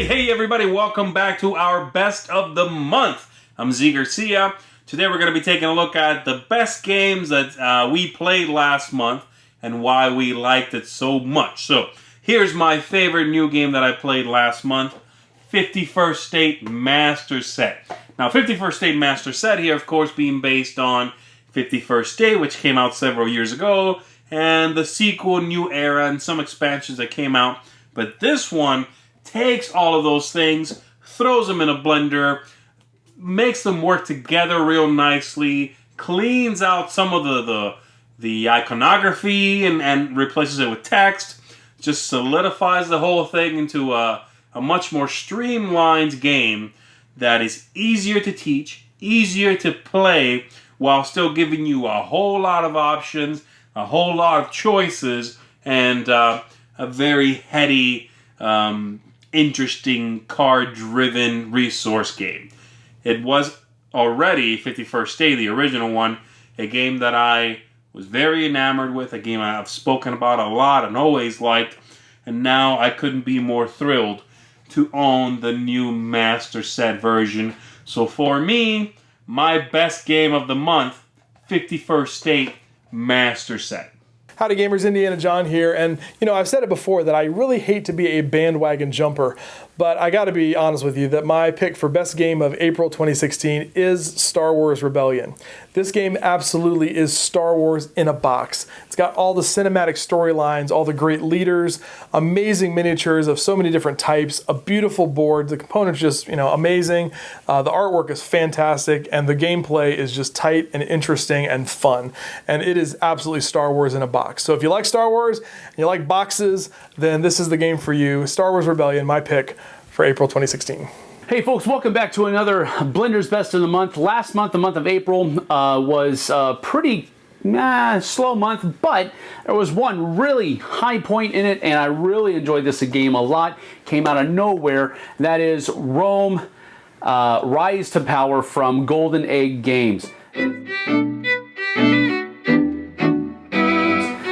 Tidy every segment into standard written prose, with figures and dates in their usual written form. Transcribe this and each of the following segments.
Hey everybody, welcome back to our best of the month. I'm Z Garcia. Today we're going to be taking a look at the best games that we played last month and why we liked it so much. So here's my favorite new game that I played last month, 51st State Master Set. Now 51st State Master Set here, of course, being based on 51st State, which came out several years ago, and the sequel, New Era, and some expansions that came out. But this one takes all of those things, throws them in a blender, makes them work together real nicely, cleans out some of the iconography and replaces it with text, just solidifies the whole thing into a much more streamlined game that is easier to teach, easier to play, while still giving you a whole lot of options, a whole lot of choices, and a very heady, interesting, card-driven resource game. It was already 51st State, the original one, a game that I was very enamored with, a game I've spoken about a lot and always liked, and now I couldn't be more thrilled to own the new Master Set version. So for me, my best game of the month, 51st State Master Set. Howdy gamers, Indiana John here, and I've said it before that I really hate to be a bandwagon jumper, but I gotta be honest with you that my pick for best game of April 2016 is Star Wars Rebellion. This game absolutely is Star Wars in a box. It's got all the cinematic storylines, all the great leaders, amazing miniatures of so many different types, a beautiful board, the components just, amazing, the artwork is fantastic, and the gameplay is just tight and interesting and fun, and it is absolutely Star Wars in a box. So if you like Star Wars, and you like boxes, then this is the game for you. Star Wars Rebellion, my pick for April 2016. Hey folks, welcome back to another Blender's Best of the Month. Last month, the month of April, was a pretty slow month, but there was one really high point in it, and I really enjoyed this game a lot. Came out of nowhere. That is Rome Rise to Power from Golden Egg Games.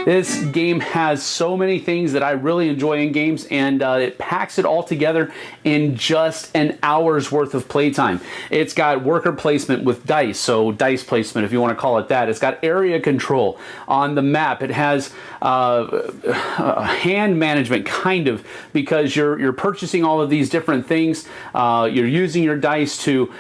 This game has so many things that I really enjoy in games, and it packs it all together in just an hour's worth of playtime. It's got worker placement with dice, so dice placement if you want to call it that. It's got area control on the map. It has hand management, kind of, because you're purchasing all of these different things. You're using your dice to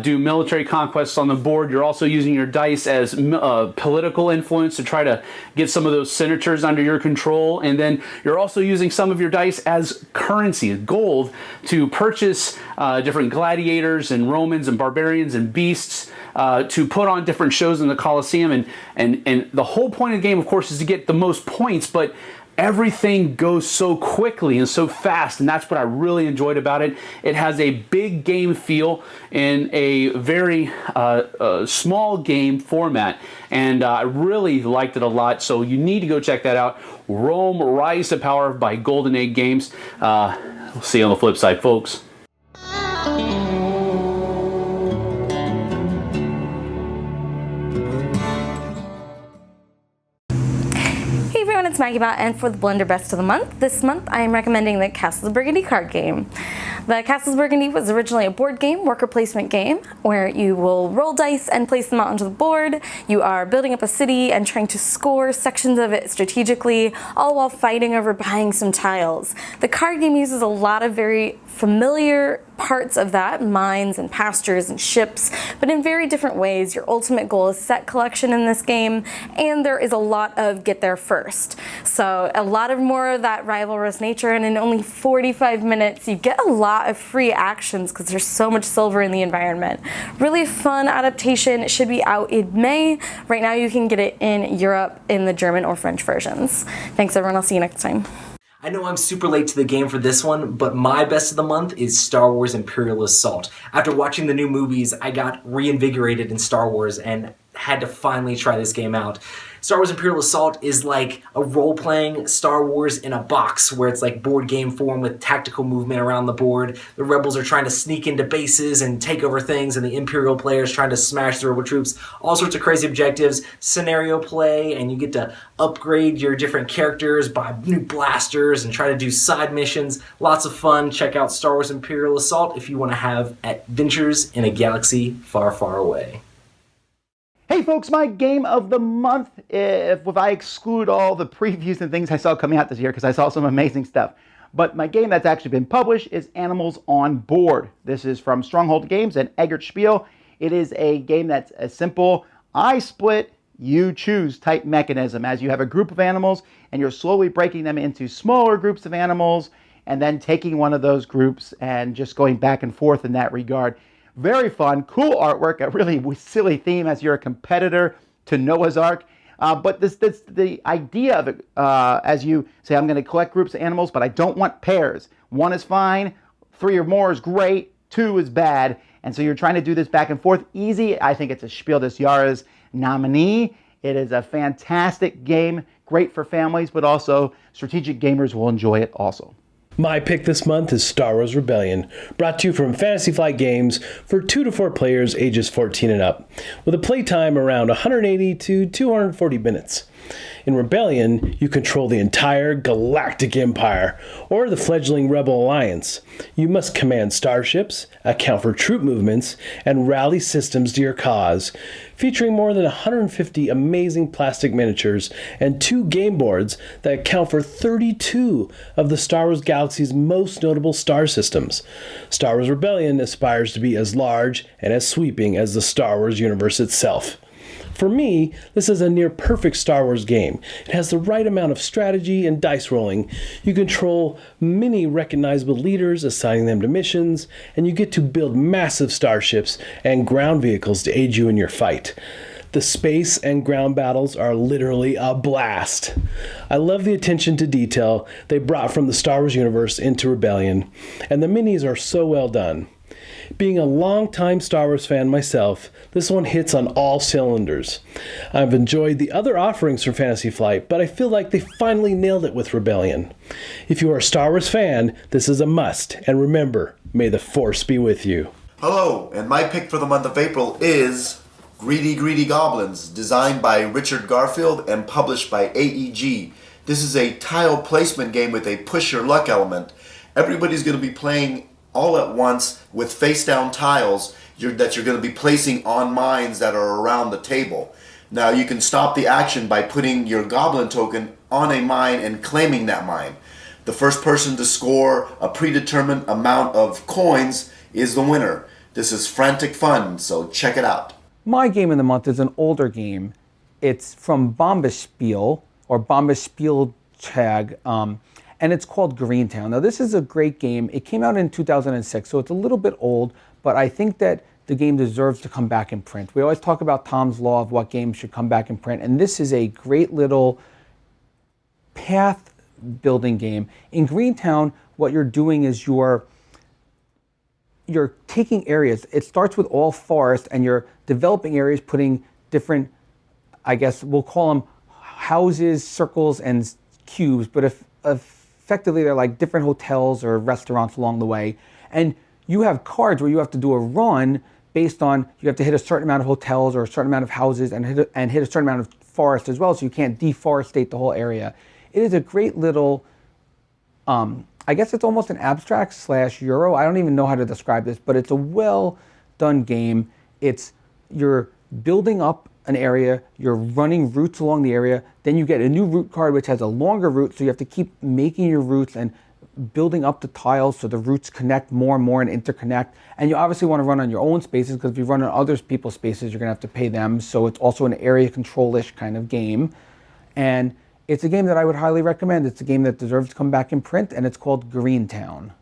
do military conquests on the board. You're also using your dice as political influence to try to get some of those senators under your control, and then you're also using some of your dice as currency, gold, to purchase different gladiators and Romans and barbarians and beasts to put on different shows in the Colosseum, and the whole point of the game, of course, is to get the most points, but everything goes so quickly and so fast, and that's what I really enjoyed about it. It has a big game feel in a very small game format, and I really liked it a lot, so you need to go check that out. Rome Rise to Power by Golden Egg Games. We'll see you on the flip side, folks. It's Maggie Bot, and for the Blender Best of the Month, this month I am recommending the Castles of Burgundy card game. The Castles of Burgundy was originally a board game, worker placement game, where you will roll dice and place them out onto the board. You are building up a city and trying to score sections of it strategically, all while fighting over buying some tiles. The card game uses a lot of very familiar parts of that, mines and pastures and ships, but in very different ways. Your ultimate goal is set collection in this game, and there is a lot of get there first. So a lot of more of that rivalrous nature, and in only 45 minutes you get a lot of free actions because there's so much silver in the environment. Really fun adaptation. It should be out in May. Right now you can get it in Europe in the German or French versions. Thanks everyone, I'll see you next time. I know I'm super late to the game for this one, but my best of the month is Star Wars Imperial Assault. After watching the new movies, I got reinvigorated in Star Wars and had to finally try this game out. Star Wars Imperial Assault is like a role-playing Star Wars in a box, where it's like board game form with tactical movement around the board. The rebels are trying to sneak into bases and take over things, and the Imperial players trying to smash the rebel troops. All sorts of crazy objectives, scenario play, and you get to upgrade your different characters, buy new blasters, and try to do side missions. Lots of fun. Check out Star Wars Imperial Assault if you want to have adventures in a galaxy far, far away. Hey folks, my game of the month, if I exclude all the previews and things I saw coming out this year, because I saw some amazing stuff, but my game that's actually been published is Animals on Board. This is from Stronghold Games and Eggert Spiel. It is a game that's a simple, I split, you choose type mechanism, as you have a group of animals and you're slowly breaking them into smaller groups of animals and then taking one of those groups and just going back and forth in that regard. Very fun, cool artwork, a really silly theme as you're a competitor to Noah's Ark. But the idea of it, as you say, I'm going to collect groups of animals, but I don't want pairs. One is fine, 3 or more is great, 2 is bad. And so you're trying to do this back and forth. Easy, I think it's a Spiel des Jahres nominee. It is a fantastic game, great for families, but also strategic gamers will enjoy it also. My pick this month is Star Wars Rebellion, brought to you from Fantasy Flight Games for 2 to 4 players ages 14 and up, with a playtime around 180 to 240 minutes. In Rebellion, you control the entire galactic empire, or the fledgling Rebel Alliance. You must command starships, account for troop movements, and rally systems to your cause, featuring more than 150 amazing plastic miniatures and 2 game boards that account for 32 of the Star Wars galaxy's most notable star systems. Star Wars Rebellion aspires to be as large and as sweeping as the Star Wars universe itself. For me, this is a near perfect Star Wars game. It has the right amount of strategy and dice rolling. You control many recognizable leaders, assigning them to missions, and you get to build massive starships and ground vehicles to aid you in your fight. The space and ground battles are literally a blast. I love the attention to detail they brought from the Star Wars universe into Rebellion, and the minis are so well done. Being a longtime Star Wars fan myself, this one hits on all cylinders. I've enjoyed the other offerings from Fantasy Flight, but I feel like they finally nailed it with Rebellion. If you are a Star Wars fan, this is a must, and remember, may the Force be with you. Hello, and my pick for the month of April is Greedy Greedy Goblins, designed by Richard Garfield and published by AEG. This is a tile placement game with a push your luck element. Everybody's going to be playing all at once with face-down tiles that you're going to be placing on mines that are around the table. Now you can stop the action by putting your goblin token on a mine and claiming that mine. The first person to score a predetermined amount of coins is the winner. This is frantic fun, so check it out. My game of the month is an older game. It's from Bombespiel, or Bombespieltag, and it's called Greentown. Now this is a great game. It came out in 2006, so it's a little bit old, but I think that the game deserves to come back in print. We always talk about Tom's Law of what games should come back in print, and this is a great little path building game. In Greentown, what you're doing is you're taking areas. It starts with all forest, and you're developing areas, putting different, I guess we'll call them houses, circles, and cubes, but effectively they're like different hotels or restaurants along the way. And you have cards where you have to do a run based on, you have to hit a certain amount of hotels or a certain amount of houses and hit a certain amount of forest as well, so you can't deforestate the whole area. It is a great little, I guess it's almost an abstract / Euro. I don't even know how to describe this, but it's a well done game. You're building up an area, you're running routes along the area, then you get a new route card which has a longer route, so you have to keep making your routes and building up the tiles so the routes connect more and more and interconnect. And you obviously want to run on your own spaces, because if you run on other people's spaces, you're going to have to pay them. So it's also an area control-ish kind of game. And it's a game that I would highly recommend. It's a game that deserves to come back in print, and it's called Greentown.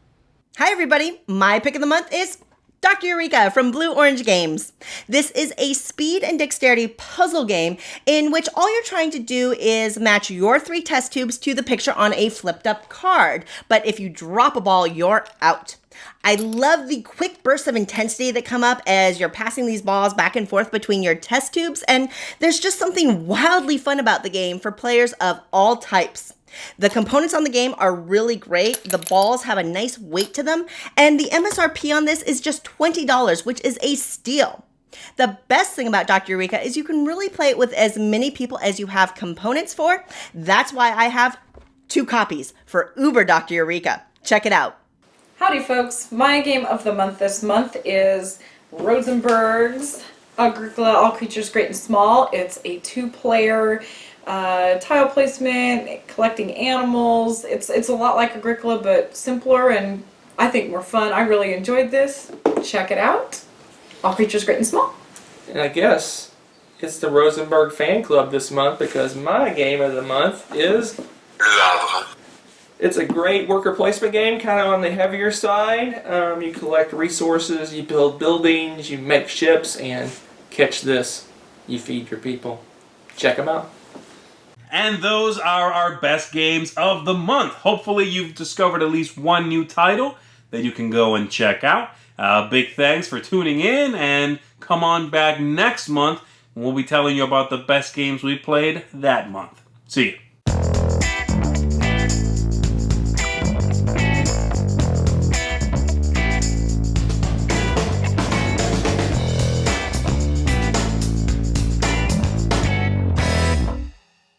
Hi, everybody. My pick of the month is Dr. Eureka from Blue Orange Games. This is a speed and dexterity puzzle game in which all you're trying to do is match your 3 test tubes to the picture on a flipped up card. But if you drop a ball, you're out. I love the quick bursts of intensity that come up as you're passing these balls back and forth between your test tubes, and there's just something wildly fun about the game for players of all types. The components on the game are really great, the balls have a nice weight to them, and the MSRP on this is just $20, which is a steal. The best thing about Dr. Eureka is you can really play it with as many people as you have components for. That's why I have 2 copies for Uber Dr. Eureka. Check it out. Howdy folks, my game of the month this month is Rosenberg's Agricola, All Creatures Great and Small. It's a 2-player tile placement, collecting animals. It's a lot like Agricola but simpler and I think more fun. I really enjoyed this. Check it out. All Creatures Great and Small. And I guess it's the Rosenberg fan club this month because my game of the month is It's a great worker placement game, kind of on the heavier side. You collect resources, you build buildings, you make ships, and catch this, you feed your people. Check them out. And those are our best games of the month. Hopefully you've discovered at least one new title that you can go and check out. Big thanks for tuning in, and come on back next month, and we'll be telling you about the best games we played that month. See you.